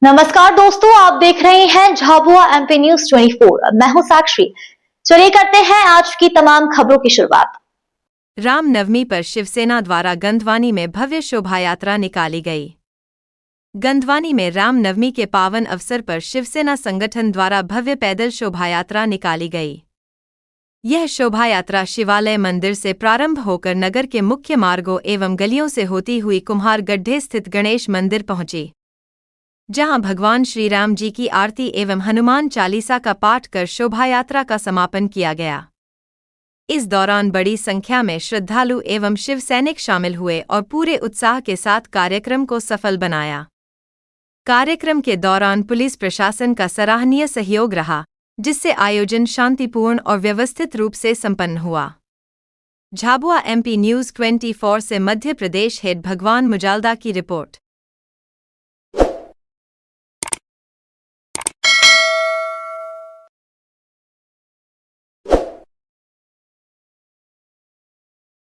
नमस्कार दोस्तों, आप देख रहे हैं झाबुआ एमपी न्यूज 24। मैं हूं साक्षी। चलिए करते हैं आज की तमाम खबरों की शुरुआत। रामनवमी पर शिवसेना द्वारा गंधवानी में भव्य शोभायात्रा निकाली गई। गंधवानी में रामनवमी के पावन अवसर पर शिवसेना संगठन द्वारा भव्य पैदल शोभायात्रा निकाली गई। यह शोभायात्रा शिवालय मंदिर से प्रारंभ होकर नगर के मुख्य मार्गों एवं गलियों से होती हुई कुम्हार गड्ढे स्थित गणेश मंदिर पहुंची, जहां भगवान श्री राम जी की आरती एवं हनुमान चालीसा का पाठ कर शोभायात्रा का समापन किया गया। इस दौरान बड़ी संख्या में श्रद्धालु एवं शिव सैनिक शामिल हुए और पूरे उत्साह के साथ कार्यक्रम को सफल बनाया। कार्यक्रम के दौरान पुलिस प्रशासन का सराहनीय सहयोग रहा, जिससे आयोजन शांतिपूर्ण और व्यवस्थित रूप से संपन्न हुआ। झाबुआ एमपी न्यूज 24 से मध्य प्रदेश हेड भगवान मुजालदा की रिपोर्ट।